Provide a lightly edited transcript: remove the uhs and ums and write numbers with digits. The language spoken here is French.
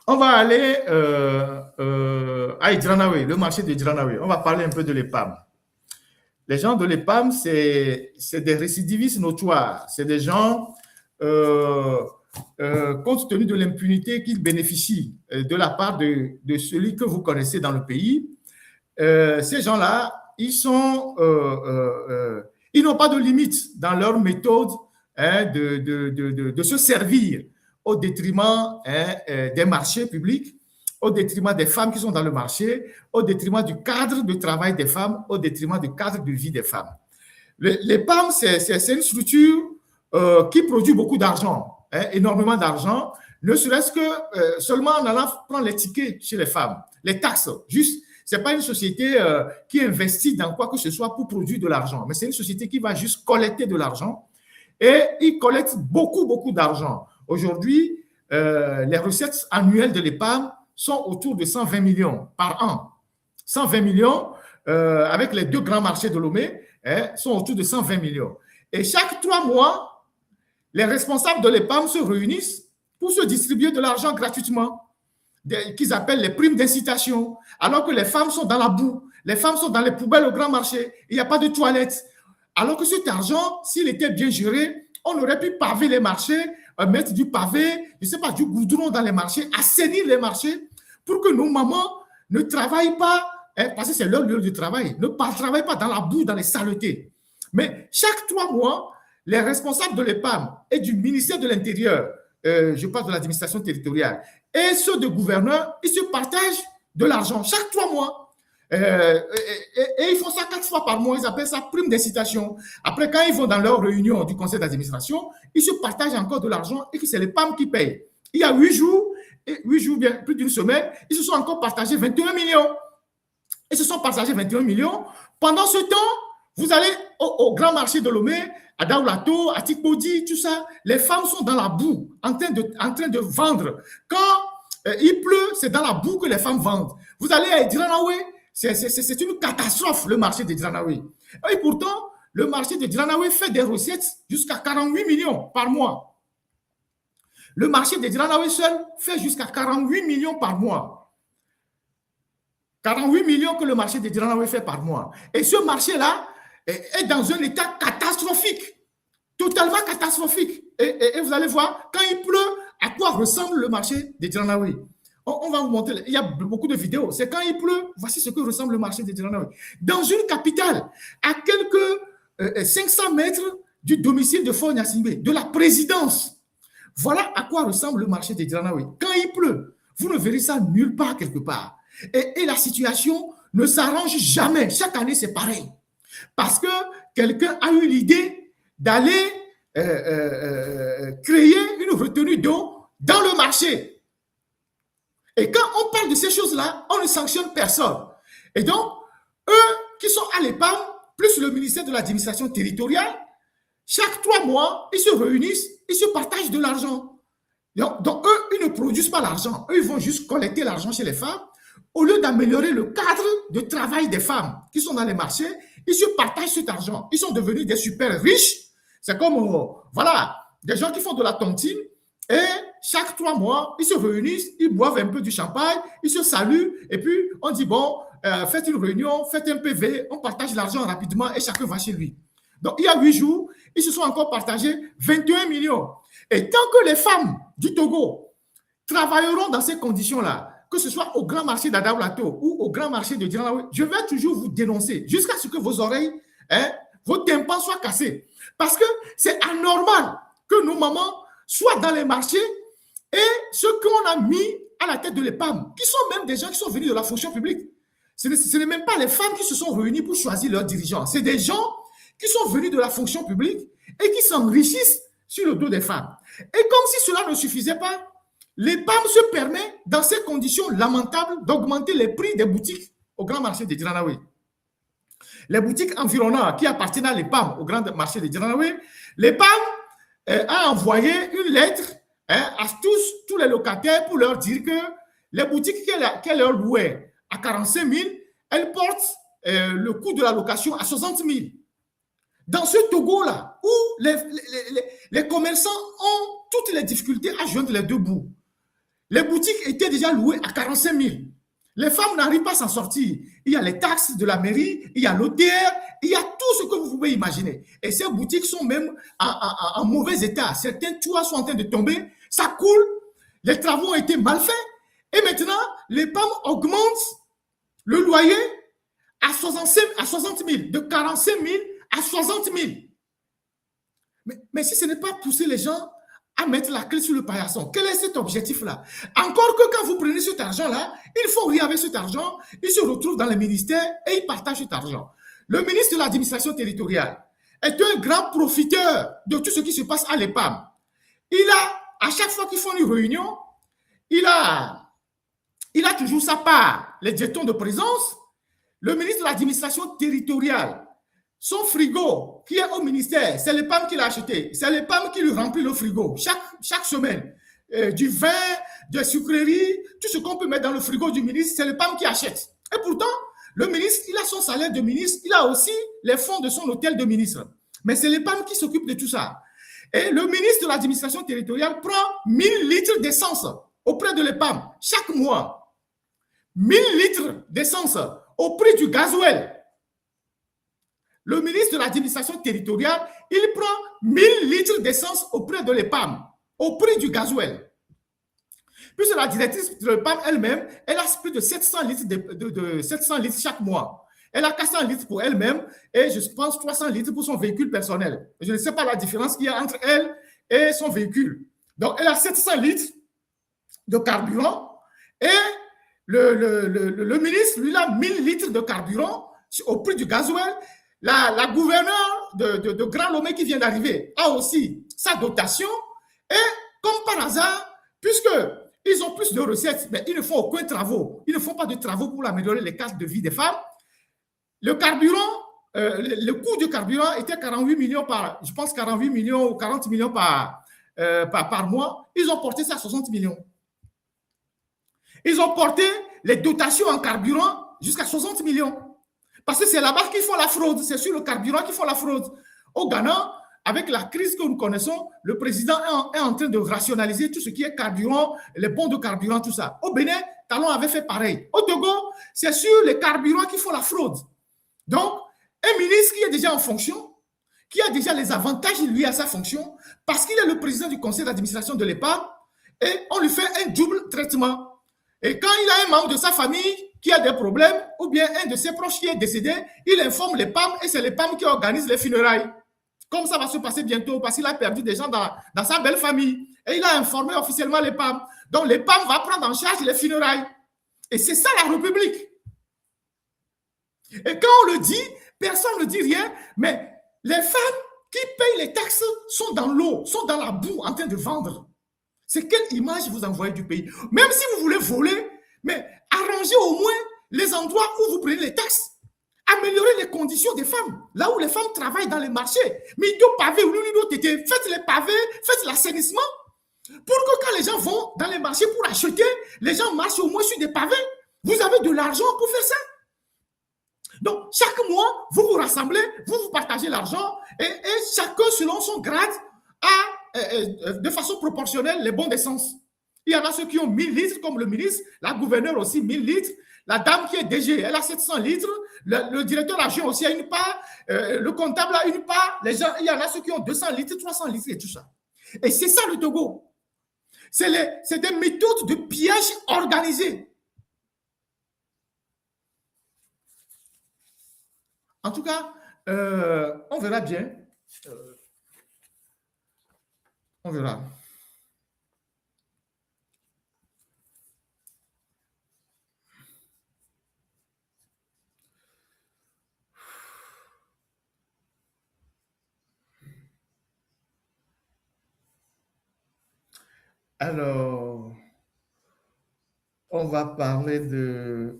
On va aller à Idranawe, le marché de Idranawe. On va parler un peu de l'EPAM. Les gens de l'EPAM, c'est des récidivistes notoires. C'est des gens, compte tenu de l'impunité qu'ils bénéficient de la part de celui que vous connaissez dans le pays, ces gens-là, ils n'ont pas de limite dans leur méthode hein, de se servir au détriment des marchés publics, au détriment des femmes qui sont dans le marché, au détriment du cadre de travail des femmes, au détriment du cadre de vie des femmes. Les PAM, c'est une structure qui produit beaucoup d'argent, hein, énormément d'argent, ne serait-ce que seulement en allant prendre les tickets chez les femmes, les taxes, juste. Ce n'est pas une société qui investit dans quoi que ce soit pour produire de l'argent, mais c'est une société qui va juste collecter de l'argent et ils collectent beaucoup, beaucoup d'argent. Aujourd'hui, les recettes annuelles de l'EPAM sont autour de 120 millions par an. 120 millions, avec les deux grands marchés de Lomé, sont autour de 120 millions. Et chaque 3 mois, les responsables de l'EPAM se réunissent pour se distribuer de l'argent gratuitement, qu'ils appellent les primes d'incitation, alors que les femmes sont dans la boue, les femmes sont dans les poubelles au grand marché, il n'y a pas de toilettes. Alors que cet argent, s'il était bien géré, on aurait pu paver les marchés, mettre du pavé, je ne sais pas, du goudron dans les marchés, assainir les marchés pour que nos mamans ne travaillent pas, hein, parce que c'est leur lieu de travail, ne travaillent pas dans la boue, dans les saletés. Mais chaque 3 mois, les responsables de l'EPAM et du ministère de l'Intérieur, je parle de l'administration territoriale, et ceux de gouverneurs, ils se partagent de l'argent chaque 3 mois. Et ils font ça 4 fois par mois, ils appellent ça prime d'incitation. Après, quand ils vont dans leur réunion du conseil d'administration, ils se partagent encore de l'argent et que c'est les PAM qui payent. Il y a 8 jours, bien plus d'une semaine, ils se sont encore partagés 21 millions. Ils se sont partagés 21 millions. Pendant ce temps, vous allez au grand marché de Lomé, à Daoulato, à Tikpodi, tout ça. Les femmes sont dans la boue, en train de vendre. Quand il pleut, c'est dans la boue que les femmes vendent. Vous allez à Idranawe, c'est une catastrophe, le marché de Idranawe. Et pourtant, le marché de Idranawe fait des recettes jusqu'à 48 millions par mois. Le marché de Idranawe seul fait jusqu'à 48 millions par mois. 48 millions que le marché de Idranawe fait par mois. Et ce marché-là est dans un état catastrophique, totalement catastrophique. Et vous allez voir, quand il pleut, à quoi ressemble le marché de Idranawe. On va vous montrer, il y a beaucoup de vidéos. C'est quand il pleut, voici ce que ressemble le marché de Idranawe. Dans une capitale, à quelques 500 mètres du domicile de Faure Gnassingbé, de la présidence. Voilà à quoi ressemble le marché de Idranawe. Quand il pleut, vous ne verrez ça nulle part quelque part. Et la situation ne s'arrange jamais. Chaque année, c'est pareil. Parce que quelqu'un a eu l'idée d'aller créer une retenue d'eau dans le marché. Et quand on parle de ces choses-là, on ne sanctionne personne. Et donc, eux qui sont à l'EPAM, plus le ministère de l'administration territoriale, chaque 3 mois, ils se réunissent, ils se partagent de l'argent. Donc, eux, ils ne produisent pas l'argent. Eux, ils vont juste collecter l'argent chez les femmes. Au lieu d'améliorer le cadre de travail des femmes qui sont dans les marchés, ils se partagent cet argent. Ils sont devenus des super riches. C'est comme, voilà, des gens qui font de la tontine et chaque 3 mois, ils se réunissent, ils boivent un peu du champagne, ils se saluent et puis on dit, bon, faites une réunion, faites un PV, on partage l'argent rapidement et chacun va chez lui. Donc, il y a 8 jours, ils se sont encore partagés 21 millions. Et tant que les femmes du Togo travailleront dans ces conditions-là, que ce soit au grand marché d'Adaoulato ou au grand marché de Idranawe, je vais toujours vous dénoncer jusqu'à ce que vos oreilles, vos tympans soient cassés. Parce que c'est anormal que nos mamans soient dans les marchés et ceux qu'on a mis à la tête de l'EPAM, qui sont même des gens qui sont venus de la fonction publique. Ce n'est même pas les femmes qui se sont réunies pour choisir leurs dirigeants. C'est des gens qui sont venus de la fonction publique et qui s'enrichissent sur le dos des femmes. Et comme si cela ne suffisait pas, l'EPAM se permet, dans ces conditions lamentables, d'augmenter les prix des boutiques au grand marché de Idranawe. Les boutiques environnantes qui appartiennent à l'EPAM au grand marché de Idranawe, l'EPAM a envoyé une lettre à tous les locataires pour leur dire que les boutiques qu'elle leur louait à 45 000, elles portent le coût de la location à 60 000. Dans ce Togo-là, où les commerçants ont toutes les difficultés à joindre les deux bouts, Les boutiques étaient déjà louées à 45 000. Les femmes n'arrivent pas à s'en sortir. Il y a les taxes de la mairie, il y a l'OTR, il y a tout ce que vous pouvez imaginer. Et ces boutiques sont même en mauvais état. Certains toits sont en train de tomber, ça coule, les travaux ont été mal faits. Et maintenant, les PAM augmentent le loyer à 60 000, de 45 000 à 60 000. Mais si ce n'est pas pousser les gens à mettre la clé sur le paillasson, quel est cet objectif-là? Encore que quand vous prenez cet argent-là, il faut rien avec cet argent, il se retrouve dans les ministères et il partage cet argent. Le ministre de l'administration territoriale est un grand profiteur de tout ce qui se passe à l'EPAM. Il a, à chaque fois qu'ils font une réunion, il a toujours sa part, les jetons de présence. Le ministre de l'administration territoriale, son frigo qui est au ministère, c'est l'EPAM qui l'a acheté. C'est l'EPAM qui lui remplit le frigo chaque semaine. Du vin, des sucreries, tout ce qu'on peut mettre dans le frigo du ministre, c'est l'EPAM qui achète. Et pourtant, le ministre, il a son salaire de ministre, il a aussi les fonds de son hôtel de ministre. Mais c'est l'EPAM qui s'occupe de tout ça. Et le ministre de l'administration territoriale prend 1000 litres d'essence auprès de l'EPAM chaque mois. 1000 litres d'essence au prix du gasoil. Le ministre de l'administration territoriale, il prend 1000 litres d'essence auprès de l'EPAM, au prix du gasoil. Puisque la directrice de l'EPAM elle-même, elle a plus de 700 litres, de 700 litres chaque mois. Elle a 400 litres pour elle-même et je pense 300 litres pour son véhicule personnel. Je ne sais pas la différence qu'il y a entre elle et son véhicule. Donc, elle a 700 litres de carburant et le ministre, lui, a 1000 litres de carburant au prix du gasoil. La gouverneure de Grand Lomé qui vient d'arriver a aussi sa dotation. Et comme par hasard, puisqu'ils ont plus de recettes, mais ils ne font aucun travaux. Ils ne font pas de travaux pour améliorer les cadres de vie des femmes. Le carburant, le coût du carburant était 48 millions je pense 48 millions ou 40 millions par mois. Ils ont porté ça à 60 millions. Ils ont porté les dotations en carburant jusqu'à 60 millions. Parce que c'est là-bas qu'ils font la fraude. C'est sur le carburant qu'ils font la fraude. Au Ghana, avec la crise que nous connaissons, le président est en train de rationaliser tout ce qui est carburant, les bons de carburant, tout ça. Au Bénin, Talon avait fait pareil. Au Togo, c'est sur les carburants qu'ils font la fraude. Donc, un ministre qui est déjà en fonction, qui a déjà les avantages liés à sa fonction, parce qu'il est le président du conseil d'administration de l'EPA, et on lui fait un double traitement. Et quand il a un membre de sa famille qui a des problèmes, ou bien un de ses proches qui est décédé, il informe les PAM et c'est les PAM qui organisent les funérailles. Comme ça va se passer bientôt, parce qu'il a perdu des gens dans sa belle famille. Et il a informé officiellement les PAM. Donc les PAM vont prendre en charge les funérailles. Et c'est ça la République. Et quand on le dit, personne ne dit rien, mais les femmes qui payent les taxes sont dans l'eau, sont dans la boue en train de vendre. C'est quelle image vous envoyez du pays? Même si vous voulez voler, mais arrangez au moins les endroits où vous prenez les taxes. Améliorer les conditions des femmes, là où les femmes travaillent dans les marchés. Mais faites les pavés, faites l'assainissement. Pour que quand les gens vont dans les marchés pour acheter, les gens marchent au moins sur des pavés. Vous avez de l'argent pour faire ça. Donc, chaque mois, vous vous rassemblez, vous partagez l'argent et chacun, selon son grade, a de façon proportionnelle les bons d'essence. Il y en a ceux qui ont 1000 litres, comme le ministre, la gouverneure aussi 1000 litres, la dame qui est DG, elle a 700 litres, le directeur adjoint aussi a une part, le comptable a une part, les gens, il y en a ceux qui ont 200 litres, 300 litres et tout ça. Et c'est ça le Togo. C'est des méthodes de pillage organisées. En tout cas, on verra bien. On verra. Alors, on va parler de